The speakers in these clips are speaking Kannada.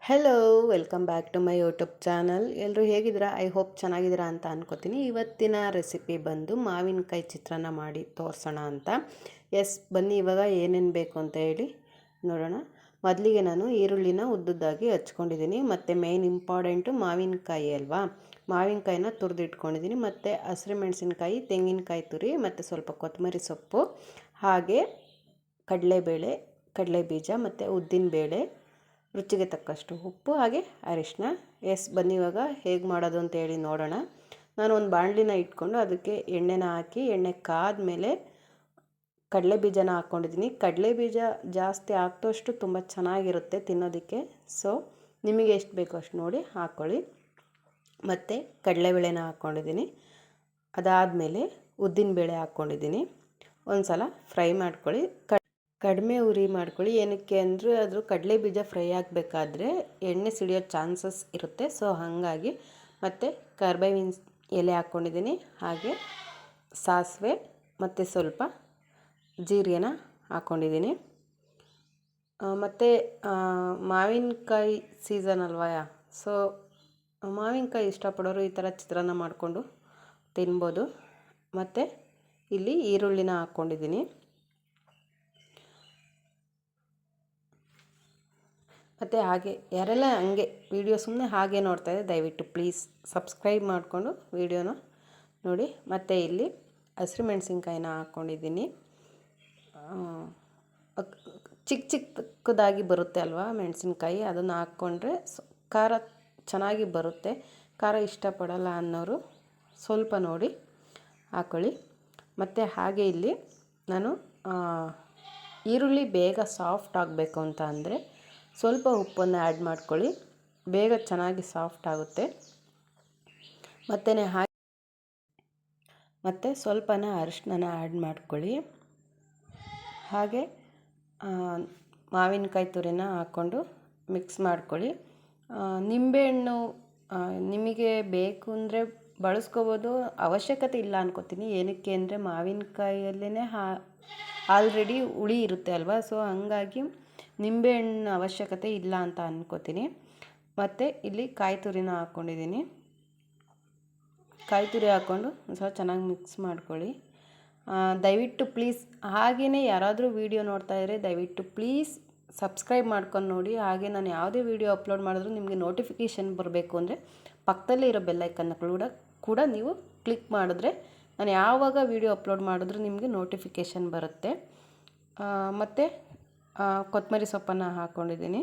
Hello welcome back to my YouTube channel. ಎಲ್ಲರೂ ಹೇಗಿದ್ದೀರಾ? ಐ ಹೋಪ್ ಚೆನ್ನಾಗಿದ್ದೀರಾ ಅಂತ ಅನ್ಕೋತೀನಿ. ಇವತ್ತಿನ ರೆಸಿಪಿ ಬಂದು ಮಾವಿನಕಾಯಿ ಚಿತ್ರಾನ್ನ ಮಾಡಿ ತೋರಿಸೋಣ ಅಂತ. ಬನ್ನಿ ಇವಾಗ ಏನೇನು ಬೇಕು ಅಂತ ಹೇಳಿ ನೋಡೋಣ. ಮೊದಲಿಗೆ ನಾನು ಈರುಳ್ಳಿನ ಉದ್ದುದ್ದಾಗಿ ಹಚ್ಕೊಂಡಿದ್ದೀನಿ. ಮತ್ತು ಮೇಯ್ನ್ ಇಂಪಾರ್ಟೆಂಟು ಮಾವಿನಕಾಯಿ ಅಲ್ವಾ, ಮಾವಿನಕಾಯಿನ ತುರಿದಿಟ್ಕೊಂಡಿದ್ದೀನಿ. ಮತ್ತು ಹಸಿರುಮೆಣಸಿನ್ಕಾಯಿ, ತೆಂಗಿನಕಾಯಿ ತುರಿ, ಮತ್ತು ಸ್ವಲ್ಪ ಕೊತ್ತಂಬರಿ ಸೊಪ್ಪು, ಹಾಗೆ ಕಡಲೆಬೇಳೆ, ಕಡಲೆ ಬೀಜ, ಮತ್ತು ಉದ್ದಿನಬೇಳೆ, ರುಚಿಗೆ ತಕ್ಕಷ್ಟು ಉಪ್ಪು, ಹಾಗೆ ಅರಿಶಿನ. ಬನ್ನಿ ಇವಾಗ ಹೇಗೆ ಮಾಡೋದು ಅಂತ ಹೇಳಿ ನೋಡೋಣ. ನಾನು ಒಂದು ಬಾಣಲಿನ ಇಟ್ಕೊಂಡು ಅದಕ್ಕೆ ಎಣ್ಣೆನ ಹಾಕಿ, ಎಣ್ಣೆ ಕಾದ್ಮೇಲೆ ಕಡಲೆ ಬೀಜನ ಹಾಕ್ಕೊಂಡಿದ್ದೀನಿ. ಕಡಲೆ ಬೀಜ ಜಾಸ್ತಿ ಹಾಕ್ದಷ್ಟು ತುಂಬ ಚೆನ್ನಾಗಿರುತ್ತೆ ತಿನ್ನೋದಕ್ಕೆ. ಸೊ ನಿಮಗೆ ಎಷ್ಟು ಬೇಕೋ ಅಷ್ಟು ನೋಡಿ ಹಾಕ್ಕೊಳ್ಳಿ. ಮತ್ತು ಕಡಲೆಬೇಳೆನ ಹಾಕ್ಕೊಂಡಿದ್ದೀನಿ. ಅದಾದಮೇಲೆ ಉದ್ದಿನಬೇಳೆ ಹಾಕ್ಕೊಂಡಿದ್ದೀನಿ. ಒಂದು ಸಲ ಫ್ರೈ ಮಾಡ್ಕೊಳ್ಳಿ. ಕಡಿಮೆ ಉರಿ ಮಾಡ್ಕೊಳ್ಳಿ. ಏನಕ್ಕೆ ಅಂದರೆ ಅದು ಕಡಲೆ ಬೀಜ ಫ್ರೈ ಆಗಬೇಕಾದ್ರೆ ಎಣ್ಣೆ ಸಿಡಿಯೋ ಚಾನ್ಸಸ್ ಇರುತ್ತೆ. ಸೊ ಹಾಗಾಗಿ. ಮತ್ತು ಕರ್ಬೇವಿನ ಎಲೆ ಹಾಕ್ಕೊಂಡಿದ್ದೀನಿ, ಹಾಗೆ ಸಾಸಿವೆ ಮತ್ತು ಸ್ವಲ್ಪ ಜೀರಿಗೆನ ಹಾಕ್ಕೊಂಡಿದ್ದೀನಿ. ಮತ್ತು ಮಾವಿನಕಾಯಿ ಸೀಸನ್ ಅಲ್ವಾ, ಸೊ ಮಾವಿನಕಾಯಿ ಇಷ್ಟಪಡೋರು ಈ ಥರ ಚಿತ್ರಾನ್ನ ಮಾಡಿಕೊಂಡು ತಿನ್ಬೋದು. ಮತ್ತು ಇಲ್ಲಿ ಈರುಳ್ಳಿನ ಹಾಕ್ಕೊಂಡಿದ್ದೀನಿ. ಮತ್ತು ಹಾಗೆ ಯಾರೆಲ್ಲ ಹಂಗೆ ವಿಡಿಯೋ ಸುಮ್ಮನೆ ಹಾಗೆ ನೋಡ್ತಾಯಿದ್ದೆ, ದಯವಿಟ್ಟು ಪ್ಲೀಸ್ ಸಬ್ಸ್ಕ್ರೈಬ್ ಮಾಡಿಕೊಂಡು ವಿಡಿಯೋನ ನೋಡಿ. ಮತ್ತು ಇಲ್ಲಿ ಹಸಿರುಮೆಣಸಿನ್ಕಾಯಿನ ಹಾಕ್ಕೊಂಡಿದ್ದೀನಿ. ಚಿಕ್ಕದಾಗಿ ಬರುತ್ತೆ ಅಲ್ವಾ ಮೆಣಸಿನ್ಕಾಯಿ, ಅದನ್ನು ಹಾಕ್ಕೊಂಡ್ರೆ ಖಾರ ಚೆನ್ನಾಗಿ ಬರುತ್ತೆ. ಖಾರ ಇಷ್ಟಪಡಲ್ಲ ಅನ್ನೋರು ಸ್ವಲ್ಪ ನೋಡಿ ಹಾಕ್ಕೊಳ್ಳಿ. ಮತ್ತು ಹಾಗೆ ಇಲ್ಲಿ ನಾನು ಈರುಳ್ಳಿ ಬೇಗ ಸಾಫ್ಟ್ ಆಗಬೇಕು ಅಂತ ಅಂದರೆ ಸ್ವಲ್ಪ ಉಪ್ಪನ್ನು ಆ್ಯಡ್ ಮಾಡ್ಕೊಳ್ಳಿ, ಬೇಗ ಚೆನ್ನಾಗಿ ಸಾಫ್ಟ್ ಆಗುತ್ತೆ. ಮತ್ತು ಸ್ವಲ್ಪನ ಅರಿಶಿನ ಆ್ಯಡ್ ಮಾಡ್ಕೊಳ್ಳಿ. ಹಾಗೆ ಮಾವಿನಕಾಯಿ ತುರಿನ ಹಾಕ್ಕೊಂಡು ಮಿಕ್ಸ್ ಮಾಡ್ಕೊಳ್ಳಿ. ನಿಂಬೆಹಣ್ಣು ನಿಮಗೆ ಬೇಕು ಅಂದರೆ ಬಳಸ್ಕೋಬೋದು, ಅವಶ್ಯಕತೆ ಇಲ್ಲ ಅನ್ಕೋತೀನಿ. ಏನಕ್ಕೆ ಅಂದರೆ ಮಾವಿನಕಾಯಲ್ಲೇ ಆಲ್ರೆಡಿ ಹುಳಿ ಇರುತ್ತೆ ಅಲ್ವಾ, ಸೊ ಹಂಗಾಗಿ ನಿಂಬೆಹಣ್ಣು ಅವಶ್ಯಕತೆ ಇಲ್ಲ ಅಂತ ಅನ್ಕೋತೀನಿ. ಮತ್ತು ಇಲ್ಲಿ ಕಾಯಿ ತುರಿನ ಹಾಕ್ಕೊಂಡಿದ್ದೀನಿ. ಕಾಯಿ ತುರಿ ಹಾಕ್ಕೊಂಡು ಒಂದು ಸ್ವಲ್ಪ ಚೆನ್ನಾಗಿ ಮಿಕ್ಸ್ ಮಾಡ್ಕೊಳ್ಳಿ. ದಯವಿಟ್ಟು ಪ್ಲೀಸ್ ಹಾಗೆಯೇ ಯಾರಾದರೂ ವೀಡಿಯೋ ನೋಡ್ತಾ ಇದ್ದರೆ ದಯವಿಟ್ಟು ಪ್ಲೀಸ್ ಸಬ್ಸ್ಕ್ರೈಬ್ ಮಾಡ್ಕೊಂಡು ನೋಡಿ. ಹಾಗೆ ನಾನು ಯಾವುದೇ ವೀಡಿಯೋ ಅಪ್ಲೋಡ್ ಮಾಡಿದ್ರೂ ನಿಮಗೆ ನೋಟಿಫಿಕೇಷನ್ ಬರಬೇಕು ಅಂದರೆ ಪಕ್ಕದಲ್ಲೇ ಇರೋ ಬೆಲ್ಲೈಕನ್ನ ಕೂಡ ನೀವು ಕ್ಲಿಕ್ ಮಾಡಿದ್ರೆ ನಾನು ಯಾವಾಗ ವೀಡಿಯೋ ಅಪ್ಲೋಡ್ ಮಾಡಿದ್ರೂ ನಿಮಗೆ ನೋಟಿಫಿಕೇಷನ್ ಬರುತ್ತೆ. ಮತ್ತು ಕೊತ್ತಂಬರಿ ಸೊಪ್ಪನ್ನು ಹಾಕ್ಕೊಂಡಿದ್ದೀನಿ.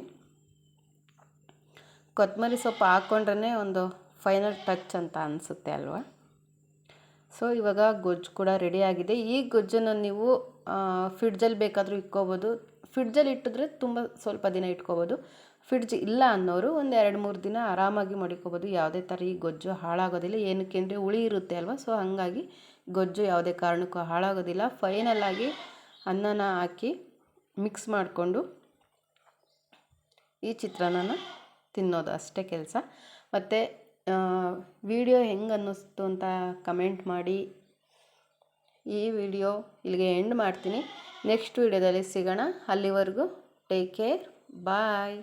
ಕೊತ್ತಂಬರಿ ಸೊಪ್ಪು ಹಾಕ್ಕೊಂಡ್ರೆ ಒಂದು ಫೈನಲ್ ಟಚ್ ಅಂತ ಅನಿಸುತ್ತೆ ಅಲ್ವಾ. ಸೊ ಇವಾಗ ಗೊಜ್ಜು ಕೂಡ ರೆಡಿಯಾಗಿದೆ. ಈ ಗೊಜ್ಜನ್ನು ನೀವು ಫ್ರಿಡ್ಜಲ್ಲಿ ಬೇಕಾದರೂ ಇಟ್ಕೋಬೋದು. ಫ್ರಿಡ್ಜಲ್ಲಿ ಇಟ್ಟಿದ್ರೆ ಸ್ವಲ್ಪ ದಿನ ಇಟ್ಕೋಬೋದು. ಫ್ರಿಡ್ಜ್ ಇಲ್ಲ ಅನ್ನೋರು ಒಂದು 2-3 ದಿನ ಆರಾಮಾಗಿ ಮಡಿಕೋಬೋದು. ಯಾವುದೇ ಥರ ಈ ಗೊಜ್ಜು ಹಾಳಾಗೋದಿಲ್ಲ. ಏನಕ್ಕೆ ಅಂದರೆ ಹುಳಿ ಇರುತ್ತೆ ಅಲ್ವಾ, ಸೊ ಹಾಗಾಗಿ ಗೊಜ್ಜು ಯಾವುದೇ ಕಾರಣಕ್ಕೂ ಹಾಳಾಗೋದಿಲ್ಲ. ಫೈನಲಾಗಿ ಅನ್ನನ ಹಾಕಿ ಮಿಕ್ಸ್ ಮಾಡಿಕೊಂಡು ಈ ಚಿತ್ರಾನ್ನ ತಿನ್ನೋದು ಅಷ್ಟೇ ಕೆಲಸ. ಮತ್ತು ವಿಡಿಯೋ ಹೆಂಗೆ ಅನ್ನಿಸ್ತು ಅಂತ ಕಮೆಂಟ್ ಮಾಡಿ. ಈ ವಿಡಿಯೋ ಇಲ್ಲಿಗೆ ಎಂಡ್ ಮಾಡ್ತೀನಿ. ನೆಕ್ಸ್ಟ್ ವಿಡಿಯೋದಲ್ಲಿ ಸಿಗೋಣ. ಅಲ್ಲಿವರೆಗೂ ಟೇಕ್ ಕೇರ್, ಬಾಯ್.